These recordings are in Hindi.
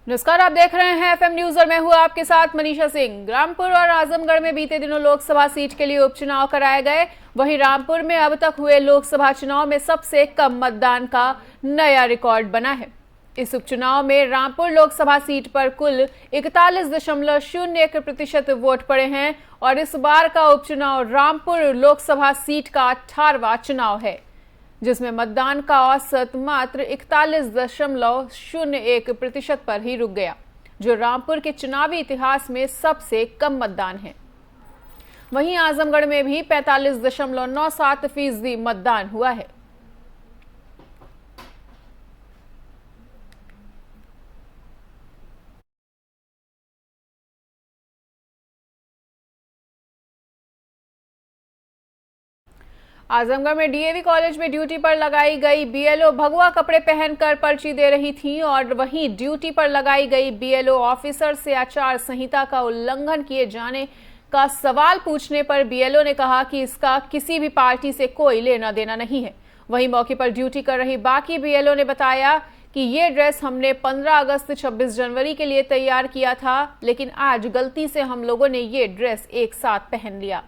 नमस्कार, आप देख रहे हैं एफएम न्यूज और मैं हूं आपके साथ मनीषा सिंह। रामपुर और आजमगढ़ में बीते दिनों लोकसभा सीट के लिए उपचुनाव कराए गए। वहीं रामपुर में अब तक हुए लोकसभा चुनाव में सबसे कम मतदान का नया रिकॉर्ड बना है। इस उपचुनाव में रामपुर लोकसभा सीट पर कुल 41.01% वोट पड़े हैं और इस बार का उपचुनाव रामपुर लोकसभा सीट का 18वां चुनाव है, जिसमें मतदान का औसत मात्र 41.01% पर ही रुक गया, जो रामपुर के चुनावी इतिहास में सबसे कम मतदान है। वहीं आजमगढ़ में भी 45.97% मतदान हुआ है। आजमगढ़ में डीएवी कॉलेज में ड्यूटी पर लगाई गई बीएलओ भगवा कपड़े पहनकर पर्ची दे रही थी और वहीं ड्यूटी पर लगाई गई बीएलओ ऑफिसर से आचार संहिता का उल्लंघन किए जाने का सवाल पूछने पर बीएलओ ने कहा कि इसका किसी भी पार्टी से कोई लेना देना नहीं है। वहीं मौके पर ड्यूटी कर रही बाकी बीएलओ ने बताया कि ये ड्रेस हमने 15 अगस्त 26 जनवरी के लिए तैयार किया था, लेकिन आज गलती से हम लोगों ने ये ड्रेस एक साथ पहन लिया।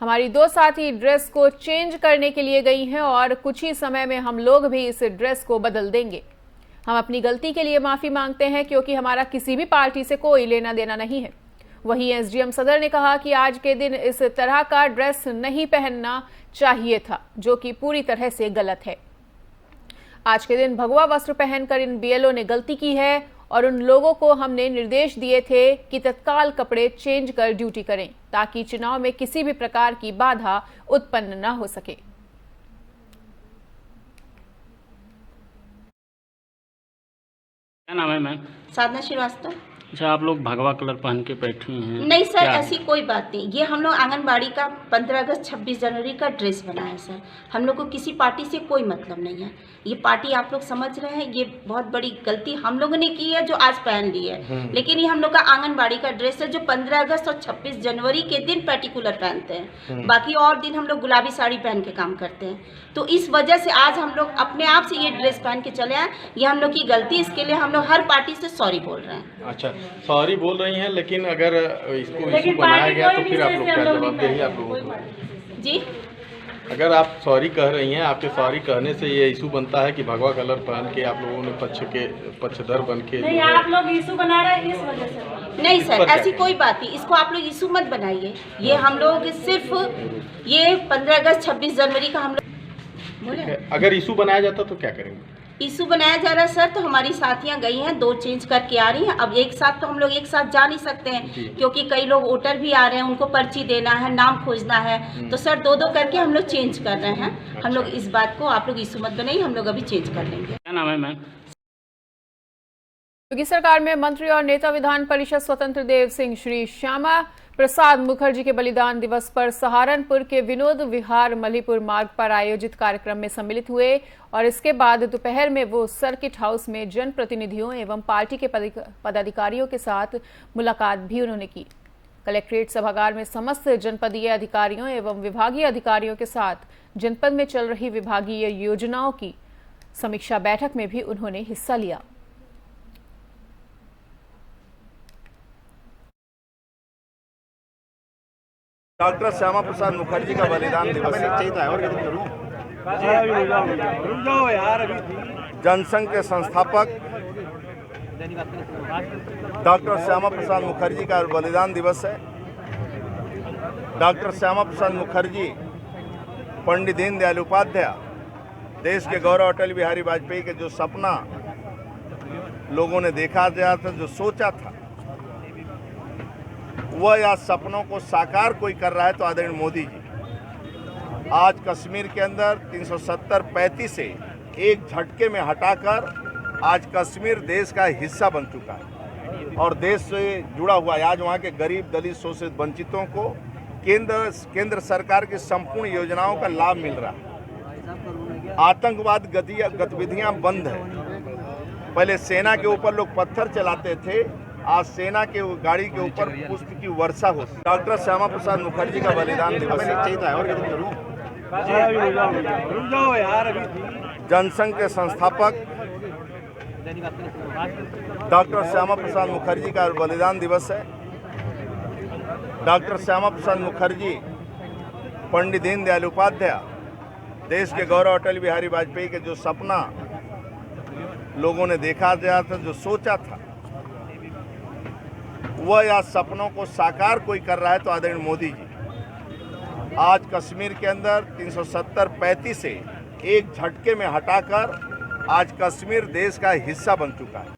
हमारी 2 साथी ड्रेस को चेंज करने के लिए गई हैं और कुछ ही समय में हम लोग भी इस ड्रेस को बदल देंगे। हम अपनी गलती के लिए माफी मांगते हैं क्योंकि हमारा किसी भी पार्टी से कोई लेना देना नहीं है। वहीं एसडीएम सदर ने कहा कि आज के दिन इस तरह का ड्रेस नहीं पहनना चाहिए था, जो कि पूरी तरह से गलत है। आज के दिन भगवा वस्त्र पहनकर इन बीएलओ ने गलती की है और उन लोगों को हमने निर्देश दिए थे कि तत्काल कपड़े चेंज कर ड्यूटी करें ताकि चुनाव में किसी भी प्रकार की बाधा उत्पन्न न हो सके। क्या नाम है मैम? साधना श्रीवास्तव। अच्छा, आप लोग भगवा कलर पहन के बैठी हैं? नहीं सर, ऐसी कोई बात नहीं। ये हम लोग आंगनबाड़ी का 15 अगस्त 26 जनवरी का ड्रेस बना है सर। हम लोग को किसी पार्टी से कोई मतलब नहीं है। ये पार्टी आप लोग समझ रहे हैं, ये बहुत बड़ी गलती हम लोगों ने की है जो आज पहन ली है। लेकिन ये हम लोग का आंगनबाड़ी का ड्रेस है जो 15 अगस्त और 26 जनवरी के दिन पर्टिकुलर पहनते हैं। बाकी और दिन हम लोग गुलाबी साड़ी पहन के काम करते हैं। तो इस वजह से आज हम लोग अपने आप से ये ड्रेस पहन के चले आए। ये हम लोग की गलती, इसके लिए हम लोग हर पार्टी से सॉरी बोल रहे हैं। अच्छा, सॉरी बोल रही हैं, लेकिन अगर इसको इशू बनाया गया तो फिर आप लोग क्या जवाब देंगे? आप लोगों को जी, अगर आप सॉरी कह रही हैं, आपके सॉरी कहने से ये इशू बनता है कि भगवा कलर पहन के आप लोगों ने पक्षधर बन के नहीं, आप लोग इशू बना रहे हैं इस वजह से। नहीं सर, ऐसी कोई बात नहीं। इसको आप लोग इशू मत बनाइए। ये हम लोग सिर्फ ये 15 अगस्त 26 जनवरी का हम लोग बोले। अगर इशू बनाया जाता तो क्या करेंगे? इशू बनाया जा रहा है सर, तो हमारी साथियां गई हैं, 2 चेंज करके आ रही हैं। अब एक साथ तो हम लोग एक साथ जा नहीं सकते हैं क्योंकि कई लोग वोटर भी आ रहे हैं, उनको पर्ची देना है, नाम खोजना है। तो सर 2-2 करके हम लोग चेंज कर रहे हैं। अच्छा। हम लोग इस बात को आप लोग इशू मत बनाइए, हम लोग अभी चेंज कर लेंगे। क्या नाम है मैम? योगी सरकार में मंत्री और नेता विधान परिषद स्वतंत्र देव सिंह श्री श्यामा प्रसाद मुखर्जी के बलिदान दिवस पर सहारनपुर के विनोद विहार मलीपुर मार्ग पर आयोजित कार्यक्रम में सम्मिलित हुए और इसके बाद दोपहर में वो सर्किट हाउस में जनप्रतिनिधियों एवं पार्टी के पदाधिकारियों के साथ मुलाकात भी उन्होंने की। कलेक्ट्रेट सभागार में समस्त जनपदीय अधिकारियों एवं विभागीय अधिकारियों के साथ जनपद में चल रही विभागीय योजनाओं की समीक्षा बैठक में भी उन्होंने हिस्सा लिया। डॉक्टर श्यामा प्रसाद मुखर्जी का बलिदान दिवस जनसंघ के संस्थापक डॉक्टर श्यामा प्रसाद मुखर्जी का बलिदान दिवस है। डॉक्टर श्यामा प्रसाद मुखर्जी, पंडित दीनदयाल उपाध्याय, देश के गौरव अटल बिहारी वाजपेयी के जो सपना लोगों ने देखा था, जो सोचा था, वह या सपनों को साकार कोई कर रहा है तो आदरणीय मोदी जी। आज कश्मीर के अंदर 370-35 से एक झटके में हटाकर आज कश्मीर देश का हिस्सा बन चुका है और देश से जुड़ा हुआ है। आज वहाँ के गरीब, दलित, शोषित, वंचितों को केंद्र सरकार की संपूर्ण योजनाओं का लाभ मिल रहा है। आतंकवाद गतिविधियां बंद है। पहले सेना के ऊपर लोग पत्थर चलाते थे, आज सेना के गाड़ी के ऊपर पुष्प की वर्षा होती है। डॉक्टर श्यामा प्रसाद मुखर्जी का बलिदान दिवस जनसंघ के संस्थापक डॉक्टर श्यामा प्रसाद मुखर्जी का बलिदान दिवस है। डॉक्टर श्यामा प्रसाद मुखर्जी, पंडित दीनदयाल उपाध्याय, देश के गौरव अटल बिहारी वाजपेयी के जो सपना लोगों ने देखा था, जो सोचा था, वह आज सपनों को साकार कोई कर रहा है तो आदरणीय मोदी जी आज कश्मीर के अंदर 370-35 से एक झटके में हटाकर आज कश्मीर देश का हिस्सा बन चुका है।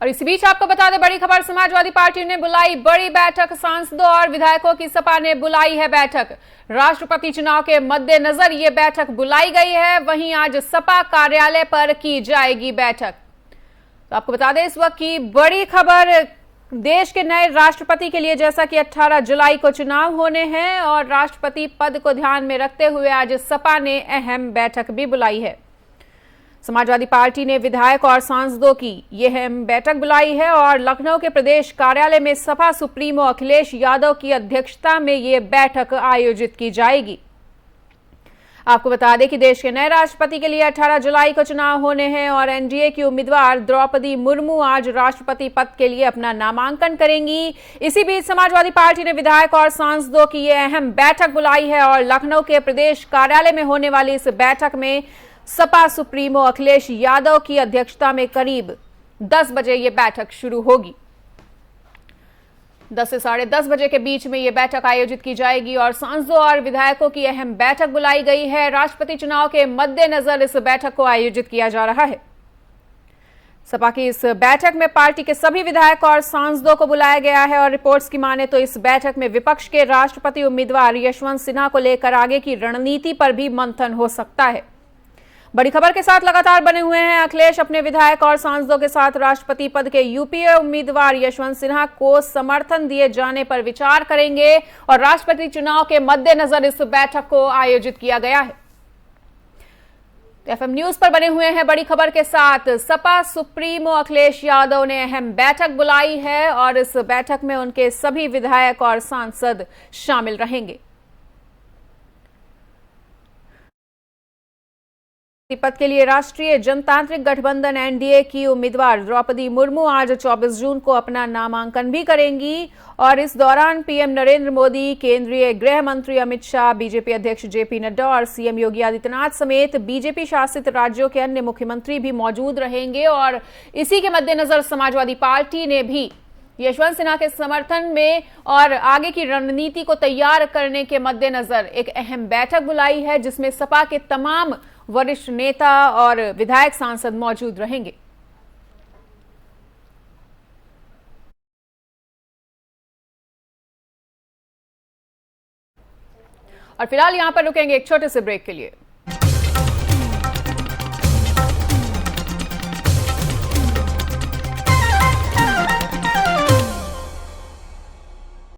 और इसी बीच आपको बता दें, बड़ी खबर, समाजवादी पार्टी ने बुलाई बड़ी बैठक, सांसदों और विधायकों की सपा ने बुलाई है बैठक। राष्ट्रपति चुनाव के मद्देनजर ये बैठक बुलाई गई है। वहीं आज सपा कार्यालय पर की जाएगी बैठक। तो आपको बता दें, इस वक्त की बड़ी खबर देश के नए राष्ट्रपति के लिए, जैसा कि 18 जुलाई को चुनाव होने हैं और राष्ट्रपति पद को ध्यान में रखते हुए आज सपा ने अहम बैठक भी बुलाई है। समाजवादी पार्टी ने विधायक और सांसदों की यह अहम बैठक बुलाई है और लखनऊ के प्रदेश कार्यालय में सपा सुप्रीमो अखिलेश यादव की अध्यक्षता में यह बैठक आयोजित की जाएगी। आपको बता दें कि देश के नए राष्ट्रपति के लिए 18 जुलाई को चुनाव होने हैं और एनडीए की उम्मीदवार द्रौपदी मुर्मू आज राष्ट्रपति पद के लिए अपना नामांकन करेंगी। इसी बीच समाजवादी पार्टी ने विधायक और सांसदों की यह अहम बैठक बुलाई है और लखनऊ के प्रदेश कार्यालय में होने वाली इस बैठक में सपा सुप्रीमो अखिलेश यादव की अध्यक्षता में करीब 10 बजे ये बैठक शुरू होगी। 10 से 10:30 बजे के बीच में ये बैठक आयोजित की जाएगी और सांसदों और विधायकों की अहम बैठक बुलाई गई है। राष्ट्रपति चुनाव के मद्देनजर इस बैठक को आयोजित किया जा रहा है। सपा की इस बैठक में पार्टी के सभी विधायक और सांसदों को बुलाया गया है और रिपोर्ट्स की माने तो इस बैठक में विपक्ष के राष्ट्रपति उम्मीदवार यशवंत सिन्हा को लेकर आगे की रणनीति पर भी मंथन हो सकता है। बड़ी खबर के साथ लगातार बने हुए हैं अखिलेश। अपने विधायक और सांसदों के साथ राष्ट्रपति पद के यूपीए उम्मीदवार यशवंत सिन्हा को समर्थन दिए जाने पर विचार करेंगे और राष्ट्रपति चुनाव के मद्देनजर इस बैठक को आयोजित किया गया है। एफएम न्यूज पर बने हुए हैं बड़ी खबर के साथ। सपा सुप्रीमो अखिलेश यादव ने अहम बैठक बुलाई है और इस बैठक में उनके सभी विधायक और सांसद शामिल रहेंगे। पद के लिए राष्ट्रीय जनतांत्रिक गठबंधन एनडीए की उम्मीदवार द्रौपदी मुर्मू आज 24 जून को अपना नामांकन भी करेंगी और इस दौरान पीएम नरेंद्र मोदी, केंद्रीय गृह मंत्री अमित शाह, बीजेपी अध्यक्ष जेपी नड्डा और सीएम योगी आदित्यनाथ समेत बीजेपी शासित राज्यों के अन्य मुख्यमंत्री भी मौजूद रहेंगे। और इसी के मद्देनजर समाजवादी पार्टी ने भी यशवंत सिन्हा के समर्थन में और आगे की रणनीति को तैयार करने के मद्देनजर एक अहम बैठक बुलाई है, जिसमें सपा के तमाम वरिष्ठ नेता और विधायक सांसद मौजूद रहेंगे। और फिलहाल यहां पर रुकेंगे एक छोटे से ब्रेक के लिए।